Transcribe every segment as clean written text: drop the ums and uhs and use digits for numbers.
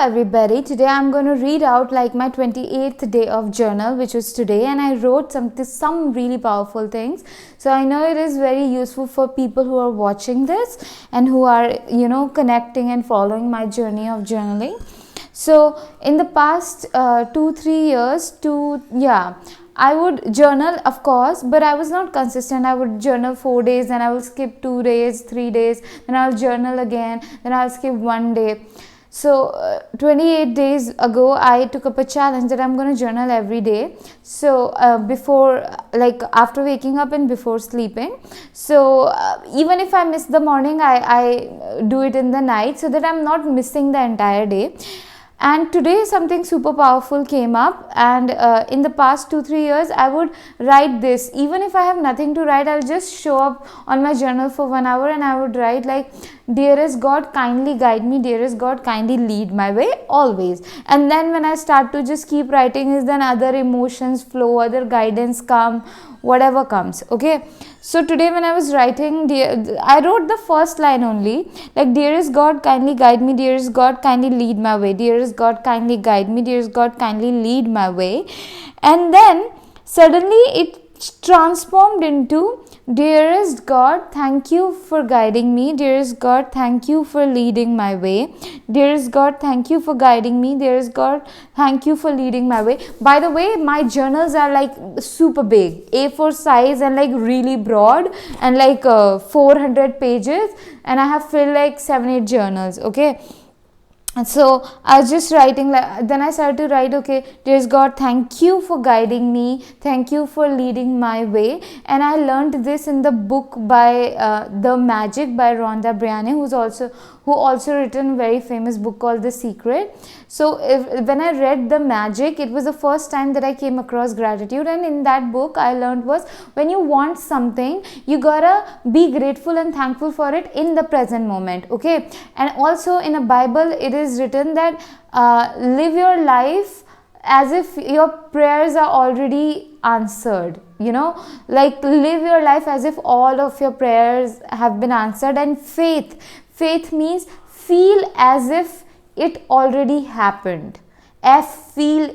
everybody, today I'm going to read out like my 28th day of journal, which was today, and I wrote some really powerful things. So I know it is very useful for people who are watching this and who are connecting and following my journey of journaling. So in the past 2-3 years, I would journal, of course, but I was not consistent. I would journal 4 days, then I will skip 2 days, 3 days, then I'll journal again, then I'll skip 1 day. So 28 days ago, I took up a challenge that I'm going to journal every day. So after waking up and before sleeping. So even if I miss the morning, I do it in the night so that I'm not missing the entire day. And today something super powerful came up, and in the past 2-3 years I would write this. Even if I have nothing to write, I'll just show up on my journal for 1 hour and I would write like, dearest God, kindly guide me, dearest God, kindly lead my way always. And then when I start to just keep writing, is then other emotions flow, other guidance come, whatever comes. Okay, so today when I was writing, I wrote the first line only, like, dearest God, kindly guide me, dearest God, kindly lead my way, dearest God, kindly guide me, dearest God, kindly lead my way. And then suddenly it transformed into, dearest God, thank you for guiding me, dearest God, thank you for leading my way, dearest God, thank you for guiding me, dearest God, thank you for leading my way. By the way, my journals are like super big, A4 size, and like really broad, and like 400 pages, and I have filled like 7-8 journals. Okay, and so I was just writing, then I started to write, okay, dearest God, thank you for guiding me, thank you for leading my way. And I learned this in the book by The Magic by Rhonda Byrne, who also written a very famous book called The Secret. So when I read The Magic, it was the first time that I came across gratitude, and in that book I learned was, when you want something, you gotta be grateful and thankful for it in the present moment. Okay, and also in a Bible it is written that live your life as if your prayers are already answered. Like, live your life as if all of your prayers have been answered. And faith means feel as if it already happened. Feel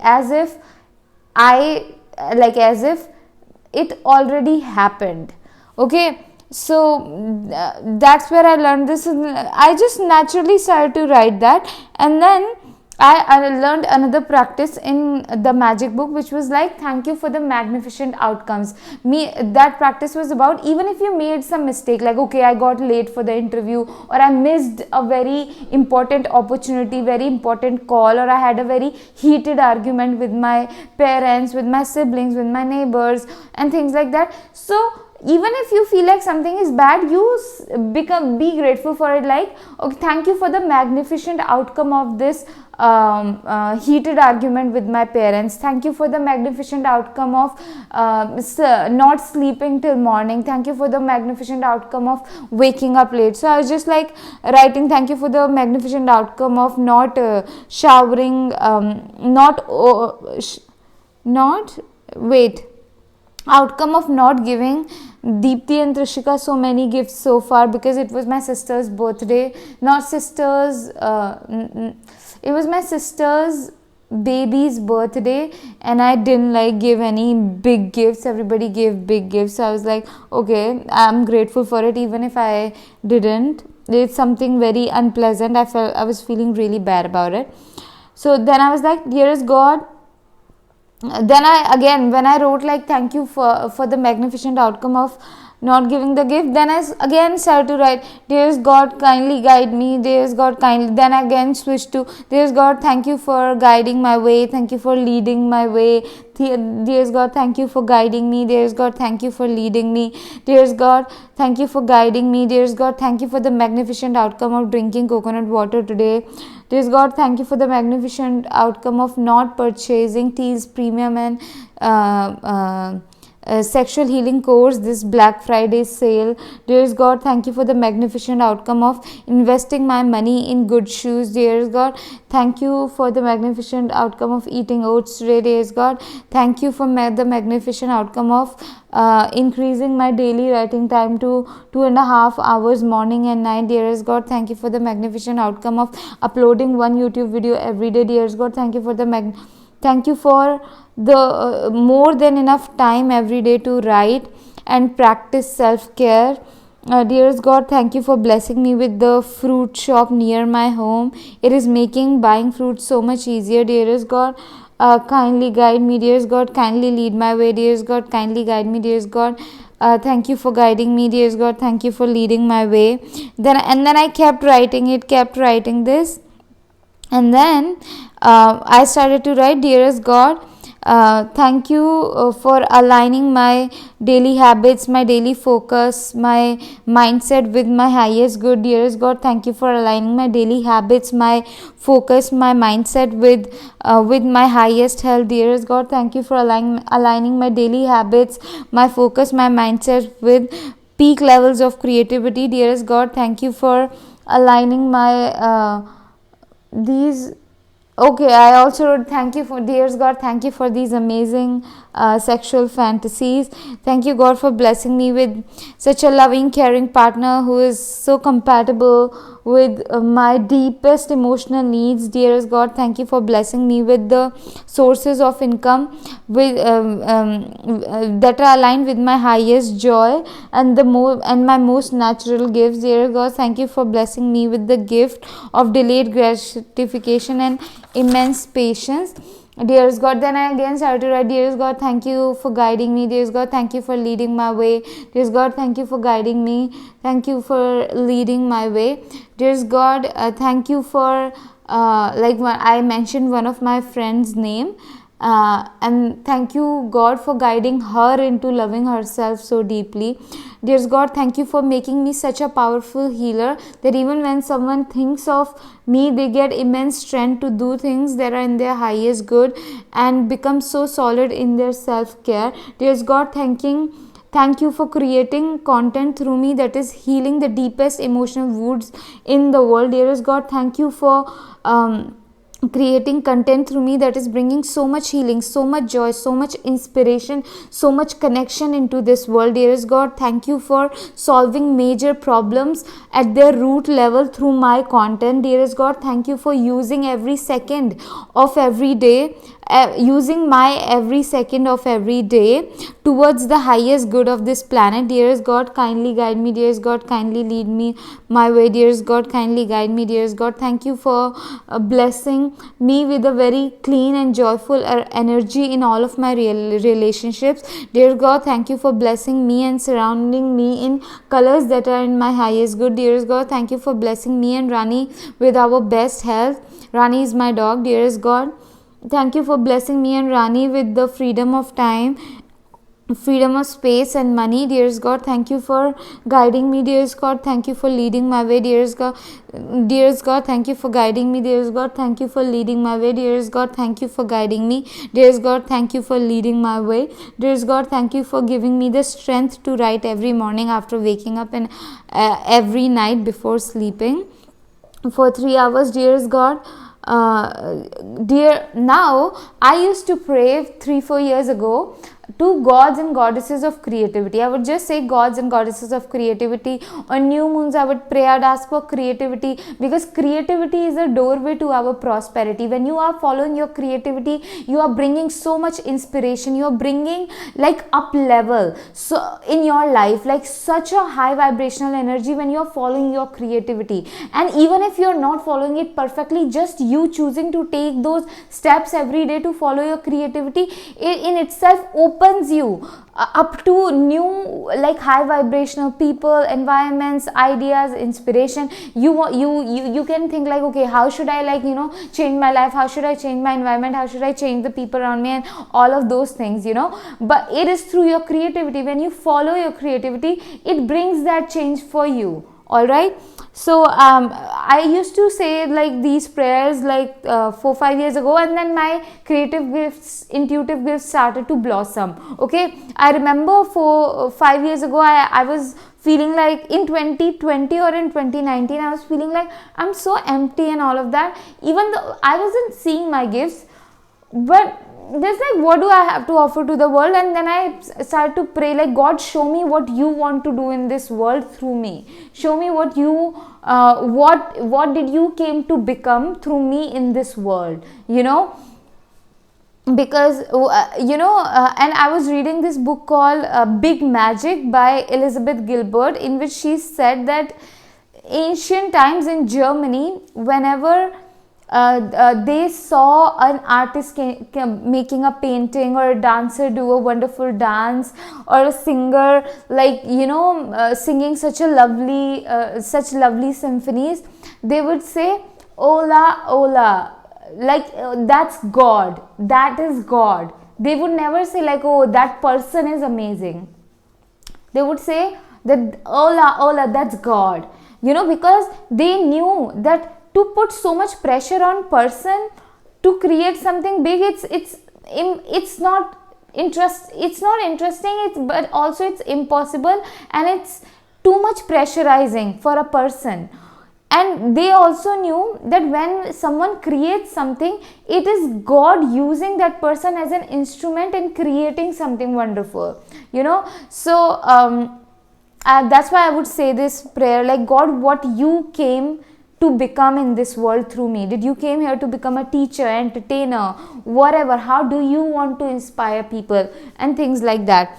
as if as if it already happened. Okay, so that's where I learned this. I just naturally started to write that, and then I learned another practice in the Magic book, which was like, thank you for the magnificent outcomes. That practice was about, even if you made some mistake, like, okay, I got late for the interview, or I missed a very important opportunity, very important call, or I had a very heated argument with my parents, with my siblings, with my neighbors, and things like that. So even if you feel like something is bad, you be grateful for it, like, okay, thank you for the magnificent outcome of this heated argument with my parents, thank you for the magnificent outcome of not sleeping till morning, thank you for the magnificent outcome of waking up late. So I was just like writing, thank you for the magnificent outcome of not showering, outcome of not giving Deepthi and Trishika so many gifts so far, because it was my sister's birthday, it was my sister's baby's birthday, and I didn't give any big gifts. Everybody gave big gifts, so I was like, okay, I'm grateful for it, even if I didn't. It's something very unpleasant. I was feeling really bad about it. So then I was like, dearest God. Then when I wrote like, thank you for the magnificent outcome of not giving the gift, then I again started to write, dearest God, kindly guide me, dearest God, kindly. Then again switched to, dearest God, thank you for guiding my way, thank you for leading my way, dearest God, thank you for guiding me, dearest God, thank you for leading me, dearest God, thank you for guiding me, dearest God, thank you for the magnificent outcome of drinking coconut water today, dearest God, thank you for the magnificent outcome of not purchasing Teal's premium and sexual healing course, this Black Friday sale. Dearest God, thank you for the magnificent outcome of investing my money in good shoes. Dearest God, thank you for the magnificent outcome of eating oats today. Dearest God, thank you for the magnificent outcome of increasing my daily writing time to 2.5 hours morning and night. Dearest God, thank you for the magnificent outcome of uploading one YouTube video every day. Dearest God, thank you for the thank you for the more than enough time every day to write and practice self-care. Dearest God, thank you for blessing me with the fruit shop near my home. It is making buying fruit so much easier. Dearest God, kindly guide me. Dearest God, kindly lead my way. Dearest God, kindly guide me. Dearest God, thank you for guiding me. Dearest God, thank you for leading my way. Then I kept writing this, and then I started to write, dearest God, thank you for aligning my daily habits, my daily focus, my mindset with my highest good. Dearest God, thank you for aligning my daily habits, my focus, my mindset with my highest health. Dearest God, thank you for aligning my daily habits, my focus, my mindset with peak levels of creativity. Dearest God, thank you for aligning my these. Okay, I also wrote, thank you for, dearest God, thank you for these amazing sexual fantasies. Thank you, God, for blessing me with such a loving, caring partner who is so compatible with my deepest emotional needs. Dearest God, thank you for blessing me with the sources of income with that are aligned with my highest joy and my most natural gifts. Dearest God, thank you for blessing me with the gift of delayed gratification and immense patience. Dearest God, then I again started to write, dearest God, thank you for guiding me. Dearest God, thank you for leading my way. Dearest God, thank you for guiding me. Thank you for leading my way. Dearest God, thank you for like when I mentioned one of my friends' name. And thank you, God, for guiding her into loving herself so deeply. Dearest God, thank you for making me such a powerful healer that even when someone thinks of me, they get immense strength to do things that are in their highest good and become so solid in their self-care. Dearest God, thank you for creating content through me that is healing the deepest emotional wounds in the world. Dearest God, thank you for creating content through me that is bringing so much healing, so much joy, so much inspiration, so much connection into this world. Dearest God, thank you for solving major problems at their root level through my content. Dearest God, thank you for using every second of every day, using my every second of every day towards the highest good of this planet. Dearest God, kindly guide me. Dearest God, kindly lead me my way. Dearest God, kindly guide me. Dearest God, thank you for blessing me with a very clean and joyful energy in all of my relationships. Dear God, thank you for blessing me and surrounding me in colors that are in my highest good. Dearest God, thank you for blessing me and Rani with our best health. Rani is my dog. Dearest God, thank you for blessing me and Rani with the freedom of time, freedom of space and money. Dearest God, thank you for guiding me. Dearest God, thank you for leading my way. Dearest God, thank you for guiding me. Dearest God, thank you for leading my way. Dearest God, thank you for guiding me. Dearest God, thank you for leading my way. Dearest God, thank you for giving me the strength to write every morning after waking up and every night before sleeping for 3 hours. Dearest God, now I used to pray 3-4 years ago to gods and goddesses of creativity. I would just say gods and goddesses of creativity. On new moons I would pray, I'd ask for creativity, because creativity is a doorway to our prosperity. When you are following your creativity, you are bringing so much inspiration, you are bringing like up level so in your life, like such a high vibrational energy when you are following your creativity. And even if you are not following it perfectly, just you choosing to take those steps every day to follow your creativity, in itself opens you up to new, like high vibrational people, environments, ideas, inspiration. You can think like, okay, how should I, like, change my life, how should I change my environment, how should I change the people around me, and all of those things, but it is through your creativity. When you follow your creativity, it brings that change for you. All right. So I used to say like these prayers like 4-5 years ago, and then my creative gifts, intuitive gifts started to blossom. Okay, I remember 4-5 years ago I was feeling like in 2020 or in 2019 I was feeling like I'm so empty and all of that, even though I wasn't seeing my gifts. But just like, what do I have to offer to the world? And then I started to pray like, God, show me what you want to do in this world through me. Show me what you what did you came to become through me in this world, you know. Because and I was reading this book called Big Magic by Elizabeth Gilbert, in which she said that ancient times in Germany, whenever they saw an artist making a painting, or a dancer do a wonderful dance, or a singer like singing such lovely symphonies, they would say, "Ola, Ola," like that's God, that is God. They would never say like, "Oh, that person is amazing." They would say that, "Ola, Ola, that's God," because they knew that to put so much pressure on person to create something big, it's not interesting, but also it's impossible, and it's too much pressurizing for a person. And they also knew that when someone creates something, it is God using that person as an instrument in creating something wonderful, so that's why I would say this prayer like, God, what you came to become in this world through me? Did you came here to become a teacher, entertainer, whatever? How do you want to inspire people and things like that?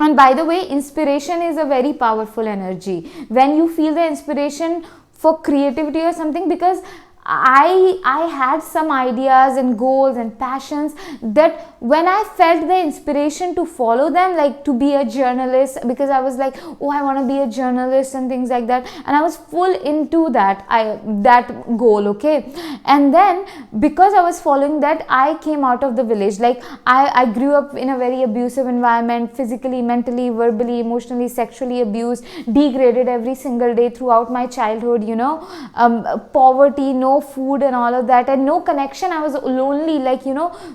And by the way, inspiration is a very powerful energy. When you feel the inspiration for creativity or something, because I had some ideas and goals and passions that when I felt the inspiration to follow them, like to be a journalist, because I was like, oh, I want to be a journalist and things like that, and I was full into that goal. Okay, and then because I was following that, I came out of the village. Like I grew up in a very abusive environment, physically, mentally, verbally, emotionally, sexually abused, degraded every single day throughout my childhood, poverty, no food and all of that, and no connection. I was lonely, like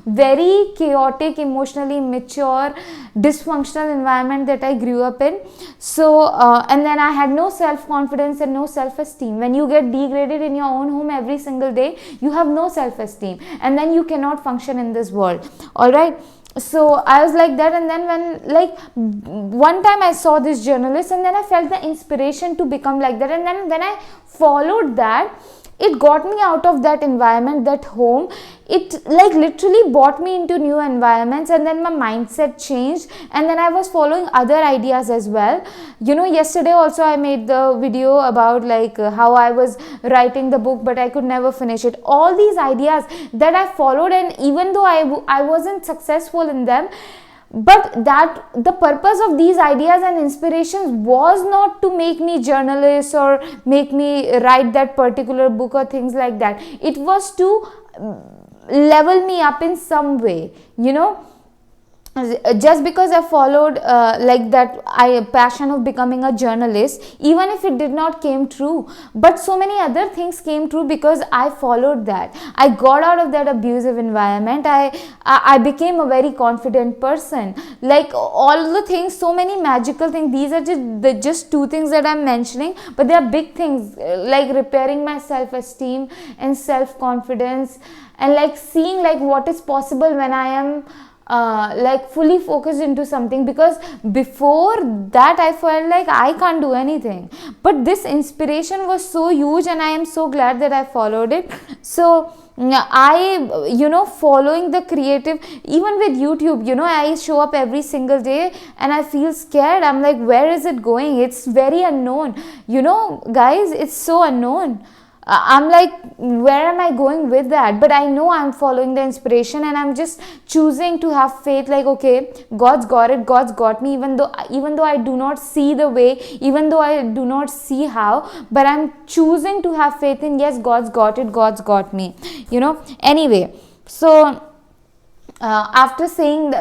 very chaotic, emotionally immature, dysfunctional environment that I grew up in. So and then I had no self-confidence and no self-esteem. When you get degraded in your own home every single day, you have no self-esteem, and then you cannot function in this world. All right. So I was like that, and then when like one time I saw this journalist, and then I felt the inspiration to become like that, and then when I followed that, it got me out of that environment, that home. It like literally brought me into new environments, and then my mindset changed, and then I was following other ideas as well. Yesterday also I made the video about like how I was writing the book, but I could never finish it. All these ideas that I followed, and even though I wasn't successful in them, but that the purpose of these ideas and inspirations was not to make me journalist or make me write that particular book or things like that. It was to level me up in some way, just because I followed like that passion of becoming a journalist, even if it did not came true, but so many other things came true because I followed that. I got out of that abusive environment. I became a very confident person. Like all the things, so many magical things. These are just two things that I'm mentioning, but they are big things, like repairing my self-esteem and self-confidence, and like seeing like what is possible when I am like fully focused into something. Because before that I felt like I can't do anything, but this inspiration was so huge, and I am so glad that I followed it. So I following the creative, even with YouTube, I show up every single day and I feel scared. I'm like, where is it going? It's very unknown, guys, it's so unknown. I'm like, where am I going with that? But I know I'm following the inspiration, and I'm just choosing to have faith, like, okay, God's got it, God's got me, even though I do not see the way, even though I do not see how, but I'm choosing to have faith in, yes, God's got it, God's got me, Anyway, so after saying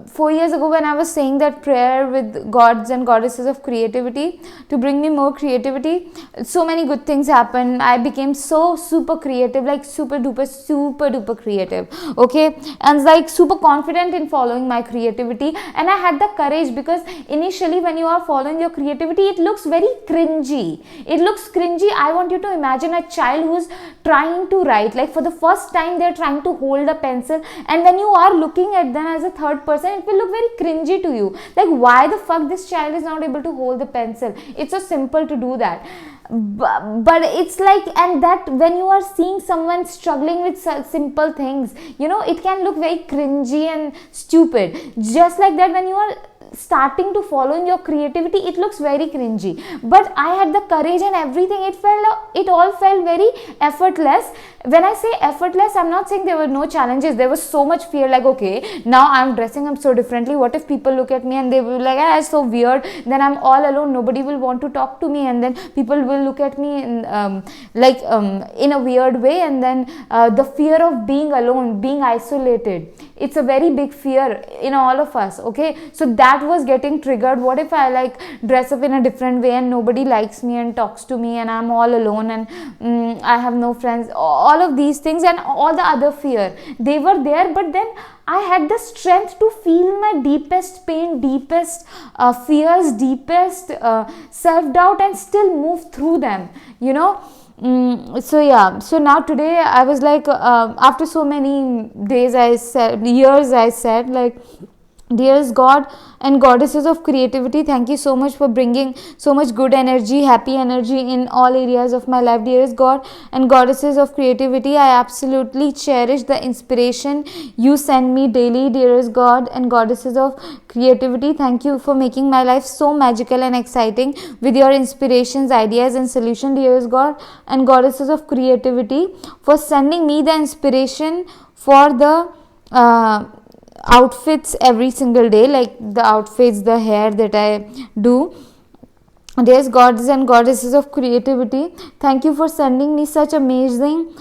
4 years ago, when I was saying that prayer with gods and goddesses of creativity to bring me more creativity, so many good things happened. I became so super creative, like super duper creative, okay, and like super confident in following my creativity. And I had the courage, because initially when you are following your creativity, it looks very cringy. I want you to imagine a child who's trying to write, like for the first time they're trying to hold a pencil, and when you are looking at them as a third person, it will look very cringy to you, like why the fuck this child is not able to hold the pencil. It's so simple to do that. But it's like, and that when you are seeing someone struggling with simple things, it can look very cringy and stupid. Just like that, when you are starting to follow in your creativity, it looks very cringy. But I had the courage and everything. It all felt very effortless. When I say effortless, I'm not saying there were no challenges. There was so much fear, like, okay, now I'm dressing up so differently, what if people look at me and they will be like, ah, it's so weird, then I'm all alone, nobody will want to talk to me, and then people will look at me in, in a weird way. And then the fear of being alone, being isolated, it's a very big fear in all of us, okay. So that was getting triggered. What if I like dress up in a different way and nobody likes me and talks to me, and I'm all alone, and I have no friends. All of these things and all the other fear, they were there. But then I had the strength to feel my deepest pain, deepest fears, deepest self-doubt, and still move through them, so yeah, so now today I was like, after so many years I said, like, dearest God and goddesses of creativity, thank you so much for bringing so much good energy, happy energy in all areas of my life. Dearest God and goddesses of creativity, I absolutely cherish the inspiration you send me daily. Dearest God and goddesses of creativity, thank you for making my life so magical and exciting with your inspirations, ideas and solutions. Dearest God and goddesses of creativity, for sending me the inspiration for the outfits every single day, like the outfits, the hair that I do. Dear gods and goddesses of creativity, thank you for sending me such amazing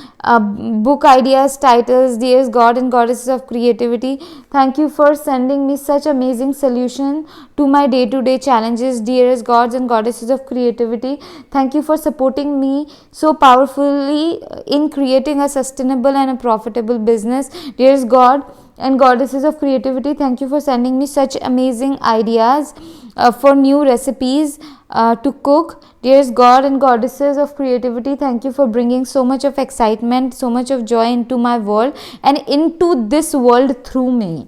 book ideas, titles. Dear God and goddesses of creativity, thank you for sending me such amazing solution to my day-to-day challenges. Dearest gods and goddesses of creativity, thank you for supporting me so powerfully in creating a sustainable and a profitable business. Dearest God and goddesses of creativity, thank you for sending me such amazing ideas for new recipes to cook. Dearest God and goddesses of creativity, thank you for bringing so much of excitement, so much of joy into my world and into this world through me.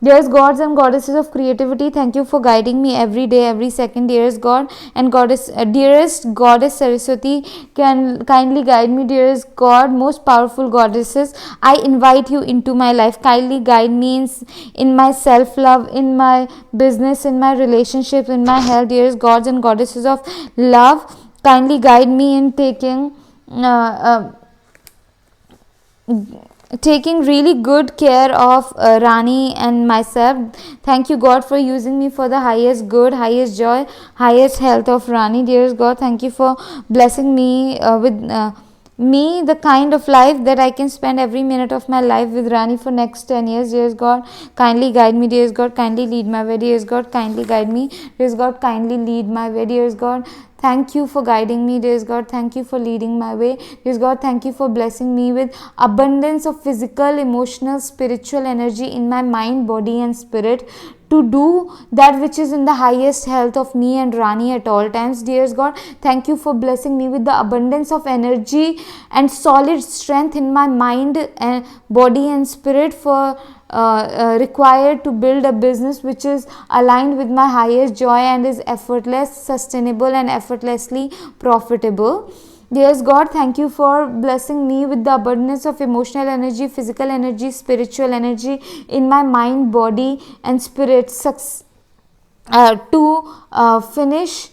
Dearest gods and goddesses of creativity, thank you for guiding me every day, every second. Dearest God and dearest goddess Saraswati, can kindly guide me. Dearest God, most powerful goddesses, I invite you into my life. Kindly guide me in my self-love, in my business, in my relationships, in my health. Dearest gods and goddesses of love, kindly guide me in taking really good care of Rani and myself. Thank you, God, for using me for the highest good, highest joy, highest health of Rani. Dearest God, thank you for blessing me with me the kind of life that I can spend every minute of my life with Rani for next 10 years. Dearest God, kindly guide me. Dearest God, kindly lead my way. Dearest God, kindly guide me. Dearest God, kindly lead my way. Dearest God, thank you for guiding me. Dearest God, thank you for leading my way. Dearest God, thank you for blessing me with abundance of physical, emotional, spiritual energy in my mind, body and spirit to do that which is in the highest health of me and Rani at all times. Dearest God, thank you for blessing me with the abundance of energy and solid strength in my mind and body and spirit for required to build a business which is aligned with my highest joy and is effortless, sustainable and effortlessly profitable. Dearest God, thank you for blessing me with the abundance of emotional energy, physical energy, spiritual energy in my mind, body and spirit to finish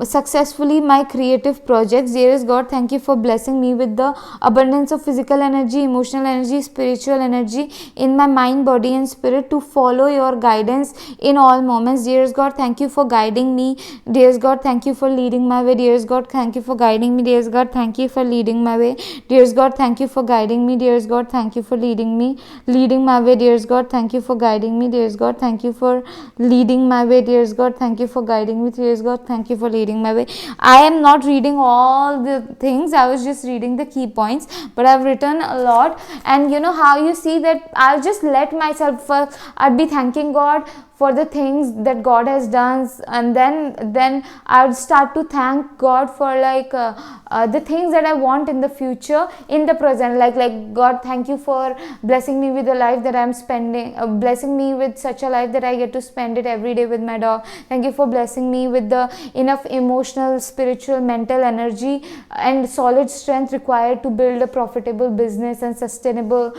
successfully my creative projects. Dearest God, thank you for blessing me with the abundance of physical energy, emotional energy, spiritual energy in my mind, body and spirit to follow your guidance in all moments. Dearest God, thank you for guiding me. Dearest God, thank you for leading my way. Dearest God, thank you for guiding me. Dearest God, thank you for leading my way. Dearest God, thank you for guiding me. Dearest God, thank you for leading my way. Dearest God, thank you for guiding me. Dearest God, thank you for leading my way. Dearest God, thank you for guiding me. Dearest God, thank you for leading my way. I am not reading all the things, I was just reading the key points, but I've written a lot. And you know how you see that I'll just let myself, I'd be thanking God for the things that God has done, and then I'd start to thank God for like the things that I want in the future, in the present, like God, thank you for blessing me with a life that I'm spending, blessing me with such a life that I get to spend it every day with my dog. Thank you for blessing me with the enough emotional, spiritual, mental energy and solid strength required to build a profitable business and sustainable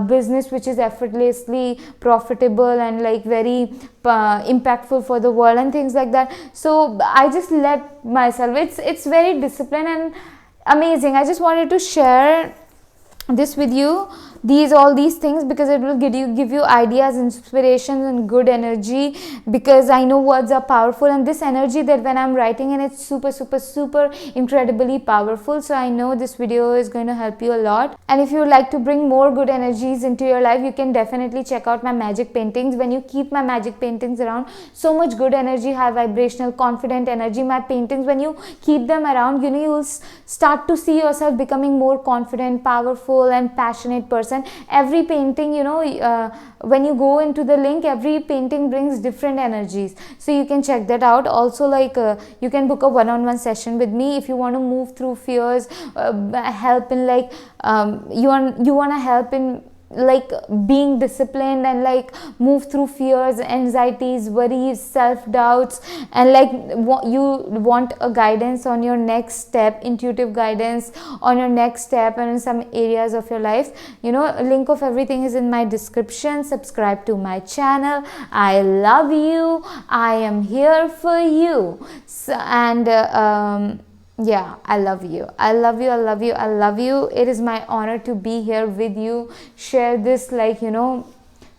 business which is effortlessly profitable and like very impactful for the world and things like that. So I just let myself, it's very disciplined and amazing. I just wanted to share this with you, all these things, because it will give you ideas, inspirations and good energy, because I know words are powerful, and this energy that when I'm writing and it's super incredibly powerful. So I know this video is going to help you a lot. And if you would like to bring more good energies into your life, you can definitely check out my magic paintings. When you keep my magic paintings around, so much good energy, high vibrational, confident energy, my paintings, when you keep them around, you know, you'll start to see yourself becoming more confident, powerful and passionate person. Every painting, you know, when you go into the link, every painting brings different energies, so you can check that out. Also, like you can book a one-on-one session with me if you want to move through fears, help in like you want to help in like being disciplined and like move through fears, anxieties, worries, self-doubts, and like you want a guidance on your next step, intuitive guidance on your next step and in some areas of your life. You know, a link of everything is in my description. Subscribe to my channel. I love you. I am here for you. So, and yeah, I love you. I love you. I love you. I love you. It is my honor to be here with you, share this like, you know,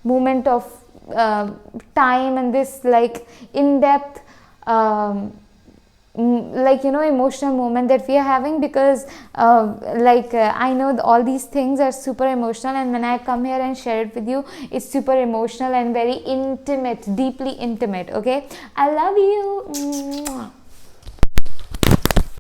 moment of time and this like in-depth like, you know, emotional moment that we are having, because I know all these things are super emotional, and when I come here and share it with you, it's super emotional and very intimate, deeply intimate. Okay, I love you.